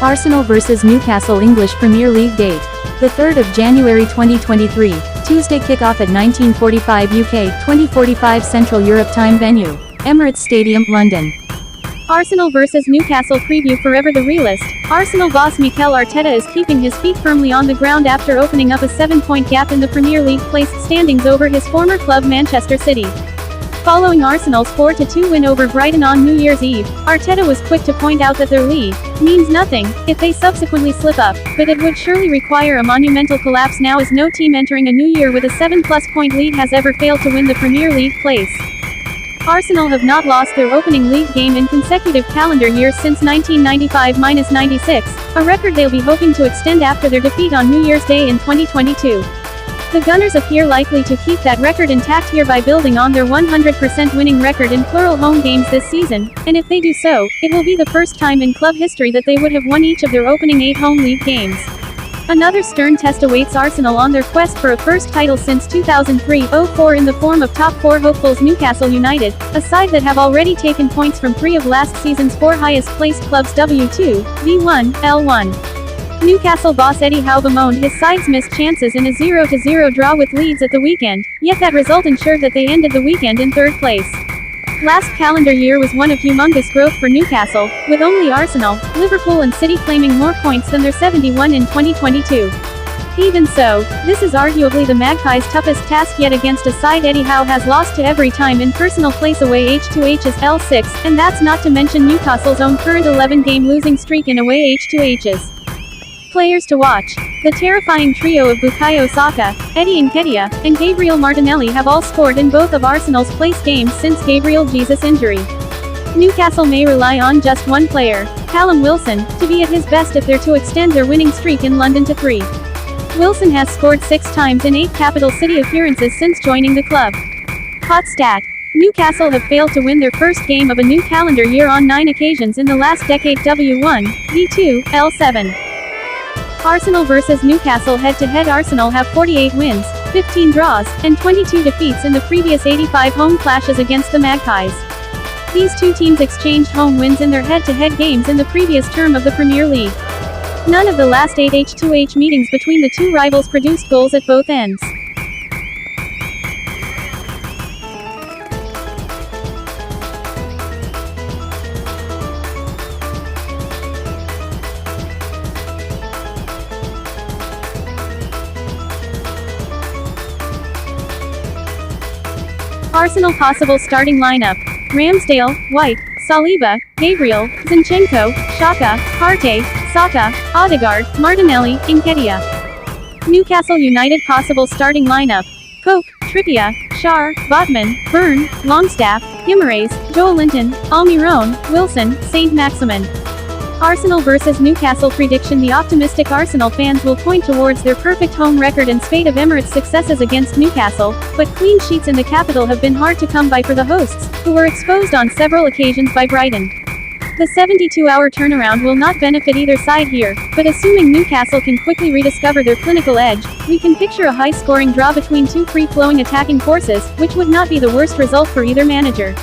Arsenal vs Newcastle English Premier League date. The 3rd of January 2023, Tuesday kickoff at 19:45 UK, 20:45 Central Europe Time venue, Emirates Stadium, London. Arsenal vs Newcastle preview. Forever the realist, Arsenal boss Mikel Arteta is keeping his feet firmly on the ground after opening up a 7-point gap in the Premier League placed standings over his former club Manchester City. Following Arsenal's 4-2 win over Brighton on New Year's Eve, Arteta was quick to point out that their lead means nothing if they subsequently slip up, but it would surely require a monumental collapse now, as no team entering a new year with a 7+ point lead has ever failed to win the Premier League place. Arsenal have not lost their opening league game in consecutive calendar years since 1995-96, a record they'll be hoping to extend after their defeat on New Year's Day in 2022. The Gunners appear likely to keep that record intact here by building on their 100% winning record in plural home games this season, and if they do so, it will be the first time in club history that they would have won each of their opening 8 home league games. Another stern test awaits Arsenal on their quest for a first title since 2003-04 in the form of top 4 hopefuls Newcastle United, a side that have already taken points from 3 of last season's 4 highest-placed clubs W2, V1, L1. Newcastle boss Eddie Howe bemoaned his side's missed chances in a 0-0 draw with Leeds at the weekend, yet that result ensured that they ended the weekend in 3rd place. Last calendar year was one of humongous growth for Newcastle, with only Arsenal, Liverpool and City claiming more points than their 71 in 2022. Even so, this is arguably the Magpies' toughest task yet against a side Eddie Howe has lost to every time in personal place away H2H's L6, and that's not to mention Newcastle's own current 11-game losing streak in away H2H's. Players to watch. The terrifying trio of Bukayo Saka, Eddie Nketiah, and Gabriel Martinelli have all scored in both of Arsenal's place games since Gabriel Jesus' injury. Newcastle may rely on just one player, Callum Wilson, to be at his best if they're to extend their winning streak in London to 3. Wilson has scored 6 times in 8 capital city appearances since joining the club. Hot stat. Newcastle have failed to win their first game of a new calendar year on 9 occasions in the last decade. W1, V2, L7. Arsenal vs Newcastle head-to-head. Arsenal have 48 wins, 15 draws, and 22 defeats in the previous 85 home clashes against the Magpies. These two teams exchanged home wins in their head-to-head games in the previous term of the Premier League. None of the last 8 H2H meetings between the two rivals produced goals at both ends. Arsenal possible starting lineup: Ramsdale, White, Saliba, Gabriel, Zinchenko, Xhaka, Partey, Saka, Odegaard, Martinelli, Nketiah. Newcastle United possible starting lineup: Coke, Trippier, Schär, Botman, Byrne, Longstaff, Guimaraes, Joelinton, Almiron, Wilson, Saint-Maximin. Arsenal vs Newcastle prediction. The optimistic Arsenal fans will point towards their perfect home record and spate of Emirates successes against Newcastle, but clean sheets in the capital have been hard to come by for the hosts, who were exposed on several occasions by Brighton. The 72-hour turnaround will not benefit either side here, but assuming Newcastle can quickly rediscover their clinical edge, we can picture a high-scoring draw between two free-flowing attacking forces, which would not be the worst result for either manager.